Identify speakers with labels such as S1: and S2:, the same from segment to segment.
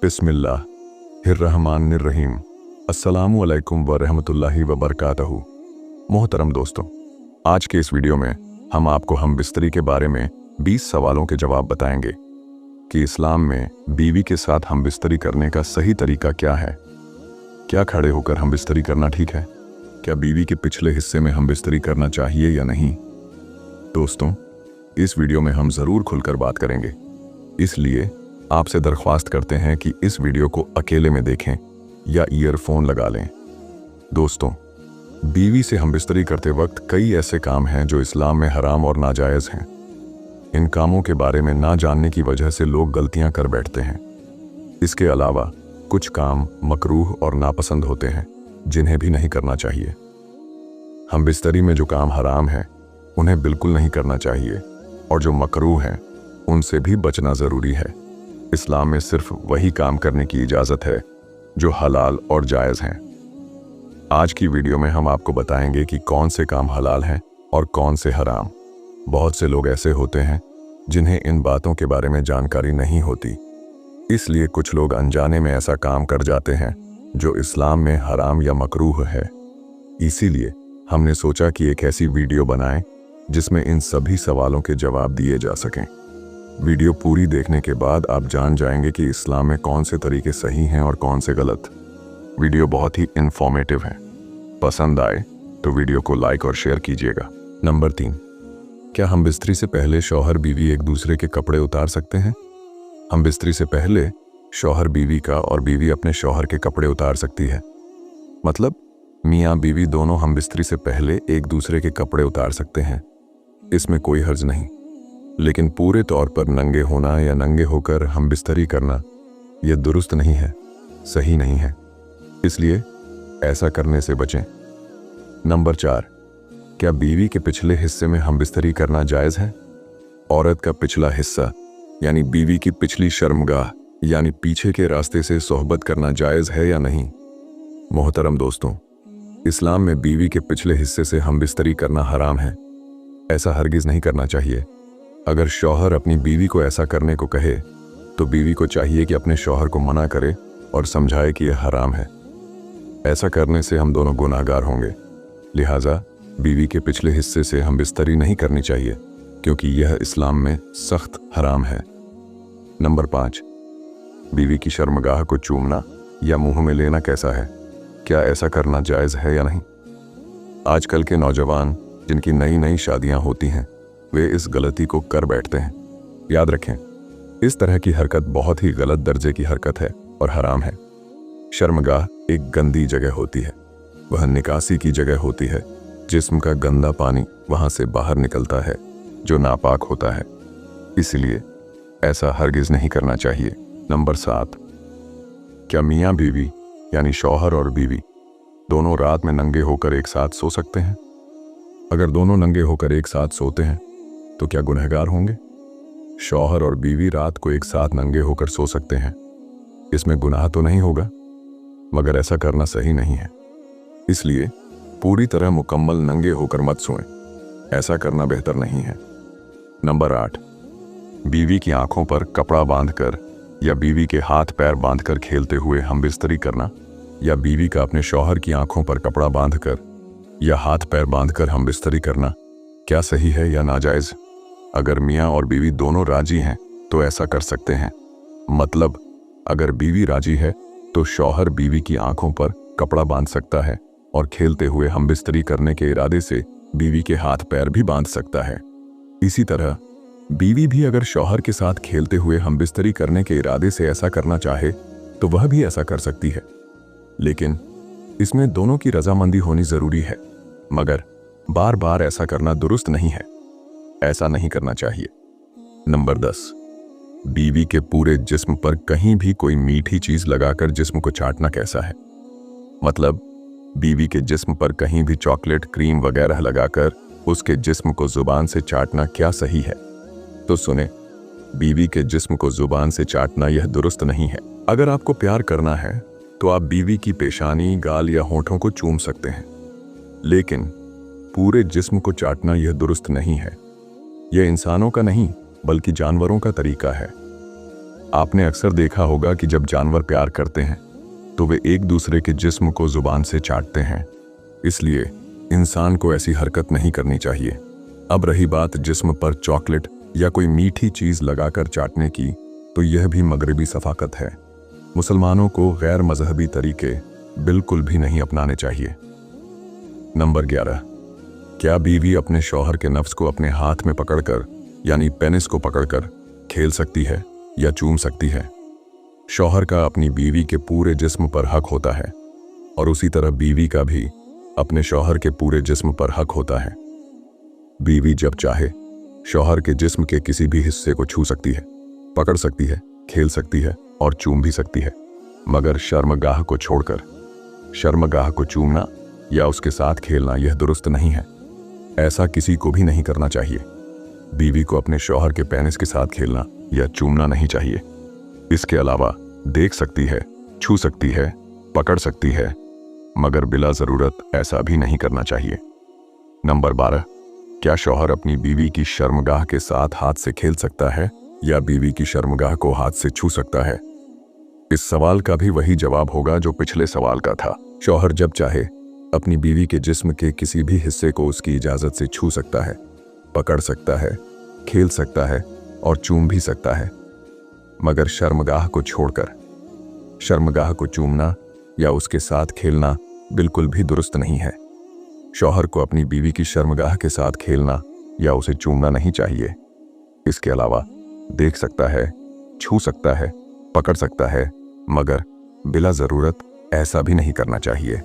S1: बिस्मिल्लाहिर्रहमानिर्रहीम। अस्सलामु अलैकुम व रहमतुल्लाहि व बरकातहू। मोहतरम दोस्तों, आज के इस वीडियो में हम आपको हमबिस्तरी के बारे में 20 सवालों के जवाब बताएंगे कि इस्लाम में बीवी के साथ हमबिस्तरी करने का सही तरीका क्या है। क्या खड़े होकर हमबिस्तरी करना ठीक है? क्या बीवी के पिछले हिस्से में हमबिस्तरी करना चाहिए या नहीं? दोस्तों, इस वीडियो में हम ज़रूर खुलकर बात करेंगे, इसलिए आपसे दरख्वास्त करते हैं कि इस वीडियो को अकेले में देखें या ईयरफोन लगा लें। दोस्तों, बीवी से हमबिस्तरी करते वक्त कई ऐसे काम हैं जो इस्लाम में हराम और नाजायज़ हैं। इन कामों के बारे में ना जानने की वजह से लोग गलतियां कर बैठते हैं। इसके अलावा कुछ काम मकरूह और नापसंद होते हैं जिन्हें भी नहीं करना चाहिए। हमबिस्तरी में जो काम हराम हैं उन्हें बिल्कुल नहीं करना चाहिए और जो मकरूह हैं उनसे भी बचना ज़रूरी है। इस्लाम में सिर्फ वही काम करने की इजाज़त है जो हलाल और जायज़ हैं। आज की वीडियो में हम आपको बताएंगे कि कौन से काम हलाल हैं और कौन से हराम। बहुत से लोग ऐसे होते हैं जिन्हें इन बातों के बारे में जानकारी नहीं होती, इसलिए कुछ लोग अनजाने में ऐसा काम कर जाते हैं जो इस्लाम में हराम या मकरूह है। इसीलिए हमने सोचा कि एक ऐसी वीडियो बनाएं जिसमें इन सभी सवालों के जवाब दिए जा सकें। वीडियो पूरी देखने के बाद आप जान जाएंगे कि इस्लाम में कौन से तरीके सही हैं और कौन से गलत। वीडियो बहुत ही इंफॉर्मेटिव है। पसंद आए तो वीडियो को लाइक और शेयर कीजिएगा। नंबर 3, क्या हमबिस्तरी से पहले शौहर बीवी एक दूसरे के कपड़े उतार सकते हैं? हमबिस्तरी से पहले शौहर बीवी का और बीवी अपने शौहर के कपड़े उतार सकती है। मतलब मियाँ बीवी दोनों हमबिस्तरी से पहले एक दूसरे के कपड़े उतार सकते हैं, इसमें कोई हर्ज नहीं। लेकिन पूरे तौर पर नंगे होना या नंगे होकर हमबिस्तरी करना यह दुरुस्त नहीं है, सही नहीं है, इसलिए ऐसा करने से बचें। नंबर 4, क्या बीवी के पिछले हिस्से में हमबिस्तरी करना जायज़ है? औरत का पिछला हिस्सा यानी बीवी की पिछली शर्मगाह यानी पीछे के रास्ते से सोहबत करना जायज़ है या नहीं? मोहतरम दोस्तों, इस्लाम में बीवी के पिछले हिस्से से हमबिस्तरी करना हराम है। ऐसा हरगिज़ नहीं करना चाहिए। अगर शौहर अपनी बीवी को ऐसा करने को कहे तो बीवी को चाहिए कि अपने शौहर को मना करे और समझाए कि यह हराम है। ऐसा करने से हम दोनों गुनाहगार होंगे। लिहाजा बीवी के पिछले हिस्से से हमबिस्तरी नहीं करनी चाहिए क्योंकि यह इस्लाम में सख्त हराम है। नंबर 5, बीवी की शर्मगाह को चूमना या मुंह में लेना कैसा है? क्या ऐसा करना जायज़ है या नहीं? आजकल के नौजवान जिनकी नई नई शादियां होती हैं वे इस गलती को कर बैठते हैं। याद रखें, इस तरह की हरकत बहुत ही गलत दर्जे की हरकत है और हराम है। शर्मगाह एक गंदी जगह होती है, वह निकासी की जगह होती है। जिस्म का गंदा पानी वहां से बाहर निकलता है जो नापाक होता है, इसलिए ऐसा हरगिज़ नहीं करना चाहिए। नंबर 7, क्या मियाँ बीवी यानी शौहर और बीवी दोनों रात में नंगे होकर एक साथ सो सकते हैं? अगर दोनों नंगे होकर एक साथ सोते हैं तो क्या गुनहगार होंगे? शौहर और बीवी रात को एक साथ नंगे होकर सो सकते हैं, इसमें गुनाह तो नहीं होगा, मगर ऐसा करना सही नहीं है। इसलिए पूरी तरह मुकम्मल नंगे होकर मत सोएं, ऐसा करना बेहतर नहीं है। नंबर 8, बीवी की आंखों पर कपड़ा बांधकर या बीवी के हाथ पैर बांधकर खेलते हुए हमबिस्तरी करना या बीवी का अपने शौहर की आंखों पर कपड़ा बांधकर या हाथ पैर बांधकर हमबिस्तरी करना क्या सही है या नाजायज़? अगर मियाँ और बीवी दोनों राजी हैं तो ऐसा कर सकते हैं। मतलब अगर बीवी राजी है तो शौहर बीवी की आंखों पर कपड़ा बांध सकता है और खेलते हुए हमबिस्तरी करने के इरादे से बीवी के हाथ पैर भी बांध सकता है। इसी तरह बीवी भी अगर शौहर के साथ खेलते हुए हमबिस्तरी करने के इरादे से ऐसा करना चाहे तो वह भी ऐसा कर सकती है, लेकिन इसमें दोनों की रजामंदी होनी ज़रूरी है। मगर बार बार ऐसा करना दुरुस्त नहीं है, ऐसा नहीं करना चाहिए। नंबर 10, बीवी के पूरे जिस्म पर कहीं भी कोई मीठी चीज लगाकर जिस्म को चाटना कैसा है? मतलब बीवी के जिस्म पर कहीं भी चॉकलेट, क्रीम वगैरह लगाकर उसके जिस्म को जुबान से चाटना क्या सही है? तो सुने, बीवी के जिस्म को जुबान से चाटना यह दुरुस्त नहीं है। अगर आपको प्यार करना है तो आप बीवी की पेशानी, गाल या होठों को चूम सकते हैं, लेकिन पूरे जिस्म को चाटना यह दुरुस्त नहीं है। यह इंसानों का नहीं बल्कि जानवरों का तरीका है। आपने अक्सर देखा होगा कि जब जानवर प्यार करते हैं तो वे एक दूसरे के जिस्म को जुबान से चाटते हैं, इसलिए इंसान को ऐसी हरकत नहीं करनी चाहिए। अब रही बात जिस्म पर चॉकलेट या कोई मीठी चीज लगाकर चाटने की, तो यह भी मगरबी सफाकत है। मुसलमानों को गैर मजहबी तरीके बिल्कुल भी नहीं अपनाने चाहिए। नंबर 11, क्या बीवी अपने शौहर के नफ्स को अपने हाथ में पकड़कर यानी पेनिस को पकड़कर खेल सकती है या चूम सकती है? शौहर का अपनी बीवी के पूरे जिस्म पर हक होता है और उसी तरह बीवी का भी अपने शौहर के पूरे जिस्म पर हक होता है। बीवी जब चाहे शौहर के जिस्म के किसी भी हिस्से को छू सकती है, पकड़ सकती है, खेल सकती है और चूम भी सकती है, मगर शर्मगाह को छोड़कर। शर्मगाह को चूमना या उसके साथ खेलना यह दुरुस्त नहीं है। ऐसा किसी को भी नहीं करना चाहिए। बीवी को अपने शौहर के पेनिस के साथ खेलना या चूमना नहीं चाहिए। इसके अलावा देख सकती है, छू सकती है, पकड़ सकती है, मगर बिला जरूरत ऐसा भी नहीं करना चाहिए। नंबर 12, क्या शौहर अपनी बीवी की शर्मगाह के साथ हाथ से खेल सकता है या बीवी की शर्मगाह को हाथ से छू सकता है? इस सवाल का भी वही जवाब होगा जो पिछले सवाल का था। शौहर जब चाहे अपनी बीवी के जिस्म के किसी भी हिस्से को उसकी इजाजत से छू सकता है, पकड़ सकता है, खेल सकता है और चूम भी सकता है, मगर शर्मगाह को छोड़कर। शर्मगाह को चूमना या उसके साथ खेलना बिल्कुल भी दुरुस्त नहीं है। शौहर को अपनी बीवी की शर्मगाह के साथ खेलना या उसे चूमना नहीं चाहिए। इसके अलावा देख सकता है, छू सकता है, पकड़ सकता है, मगर बिला जरूरत ऐसा भी नहीं करना चाहिए।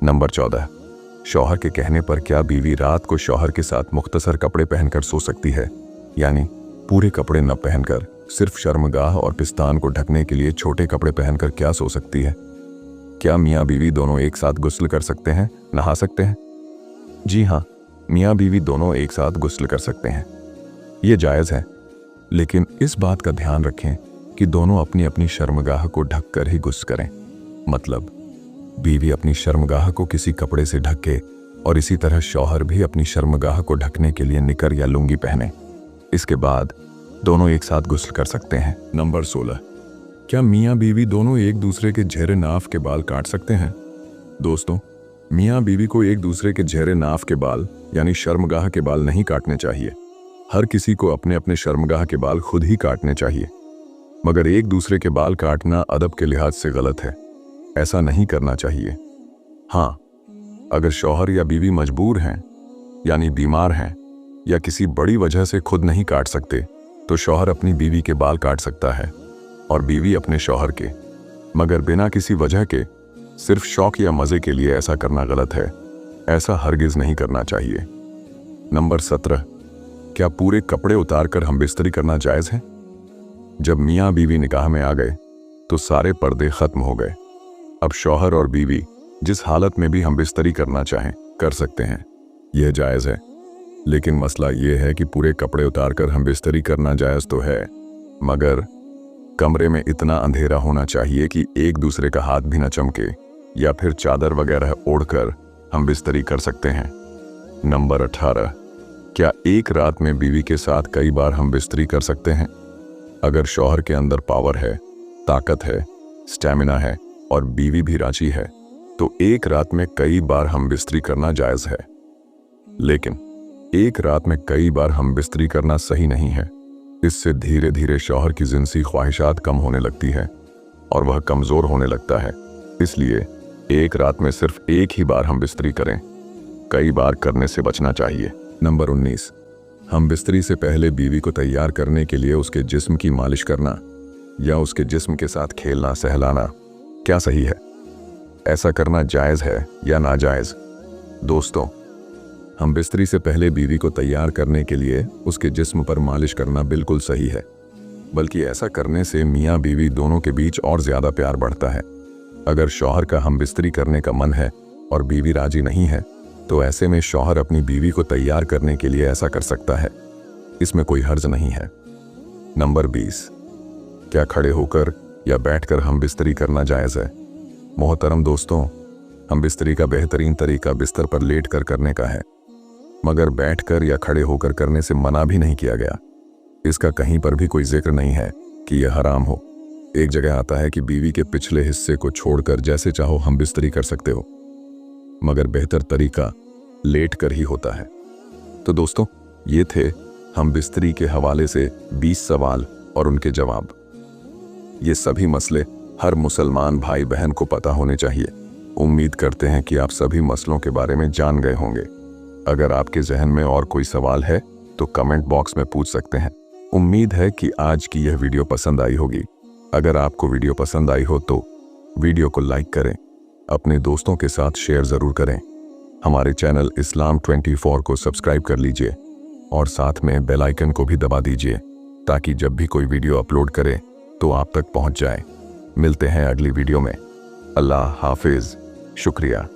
S1: नंबर 14, शौहर के कहने पर क्या बीवी रात को शौहर के साथ मुख्तसर कपड़े पहनकर सो सकती है, यानी पूरे कपड़े न पहनकर सिर्फ शर्मगाह और पिस्तान को ढकने के लिए छोटे कपड़े पहनकर क्या सो सकती है? क्या मियाँ बीवी दोनों एक साथ गुस्ल कर सकते हैं, नहा सकते हैं? जी हाँ, मियाँ बीवी दोनों एक साथ गुस्ल कर सकते हैं। ये जायज़ है, लेकिन इस बात का ध्यान रखें कि दोनों अपनी अपनी शर्मगाह को ढक कर ही गुस्ल करें। मतलब बीवी अपनी शर्मगाह को किसी कपड़े से ढके और इसी तरह शौहर भी अपनी शर्मगाह को ढकने के लिए निकर या लुंगी पहने। इसके बाद दोनों एक साथ गुस्ल कर सकते हैं। नंबर 16, क्या मियाँ बीवी दोनों एक दूसरे के झेरे नाफ के बाल काट सकते हैं? दोस्तों, मियाँ बीवी को एक दूसरे के झेरे नाफ के बाल यानी शर्मगाह के बाल नहीं काटने चाहिए। हर किसी को अपने अपने शर्मगाह के बाल खुद ही काटने चाहिए, मगर एक दूसरे के बाल काटना अदब के लिहाज से गलत है। ऐसा नहीं करना चाहिए। हाँ, अगर शौहर या बीवी मजबूर हैं यानी बीमार हैं या किसी बड़ी वजह से खुद नहीं काट सकते, तो शौहर अपनी बीवी के बाल काट सकता है और बीवी अपने शौहर के, मगर बिना किसी वजह के सिर्फ शौक या मजे के लिए ऐसा करना गलत है। ऐसा हरगिज नहीं करना चाहिए। नंबर 17, क्या पूरे कपड़े उतारकर हम बिस्तरी करना जायज़ है? जब मियाँ बीवी निकाह में आ गए तो सारे पर्दे खत्म हो गए। अब शौहर और बीवी जिस हालत में भी हम बिस्तरी करना चाहें कर सकते हैं, यह जायज़ है। लेकिन मसला यह है कि पूरे कपड़े उतारकर हम बिस्तरी करना जायज़ तो है, मगर कमरे में इतना अंधेरा होना चाहिए कि एक दूसरे का हाथ भी न चमके, या फिर चादर वगैरह ओढ़कर हम बिस्तरी कर सकते हैं। नंबर 18, क्या एक रात में बीवी के साथ कई बार हम बिस्तरी कर सकते हैं? अगर शौहर के अंदर पावर है, ताकत है, स्टैमिना है और बीवी भी राजी है, तो एक रात में कई बार हम बिस्तरी करना जायज़ है। लेकिन एक रात में कई बार हम बिस्तरी करना सही नहीं है। इससे धीरे धीरे शौहर की जिनसी ख्वाहिशात कम होने लगती है और वह कमज़ोर होने लगता है। इसलिए एक रात में सिर्फ एक ही बार हम बिस्तरी करें, कई बार करने से बचना चाहिए। नंबर 19, हम बिस्तरी से पहले बीवी को तैयार करने के लिए उसके जिस्म की मालिश करना या उसके जिस्म के साथ खेलना सहलाना क्या सही है? ऐसा करना जायज़ है या नाजायज़? दोस्तों, हम बिस्तरी से पहले बीवी को तैयार करने के लिए उसके जिस्म पर मालिश करना बिल्कुल सही है, बल्कि ऐसा करने से मियाँ बीवी दोनों के बीच और ज़्यादा प्यार बढ़ता है। अगर शौहर का हम बिस्तरी करने का मन है और बीवी राजी नहीं है, तो ऐसे में शौहर अपनी बीवी को तैयार करने के लिए ऐसा कर सकता है। इसमें कोई हर्ज नहीं है। नंबर 20, क्या खड़े होकर या बैठकर हम बिस्तरी करना जायज़ है? मोहतरम दोस्तों, हम बिस्तरी का बेहतरीन तरीका बिस्तर पर लेट कर करने का है, मगर बैठकर या खड़े होकर करने से मना भी नहीं किया गया। इसका कहीं पर भी कोई जिक्र नहीं है कि यह हराम हो। एक जगह आता है कि बीवी के पिछले हिस्से को छोड़कर जैसे चाहो हम बिस्तरी कर सकते हो, मगर बेहतर तरीका लेट कर ही होता है। तो दोस्तों, ये थे हम बिस्तरी के हवाले से 20 सवाल और उनके जवाब। ये सभी मसले हर मुसलमान भाई बहन को पता होने चाहिए। उम्मीद करते हैं कि आप सभी मसलों के बारे में जान गए होंगे। अगर आपके जहन में और कोई सवाल है तो कमेंट बॉक्स में पूछ सकते हैं। उम्मीद है कि आज की यह वीडियो पसंद आई होगी। अगर आपको वीडियो पसंद आई हो तो वीडियो को लाइक करें, अपने दोस्तों के साथ शेयर ज़रूर करें। हमारे चैनल इस्लाम 24 को सब्सक्राइब कर लीजिए और साथ में बेल आइकन को भी दबा दीजिए ताकि जब भी कोई वीडियो अपलोड करें तो आप तक पहुंच जाए। मिलते हैं अगली वीडियो में। अल्लाह हाफिज़। शुक्रिया।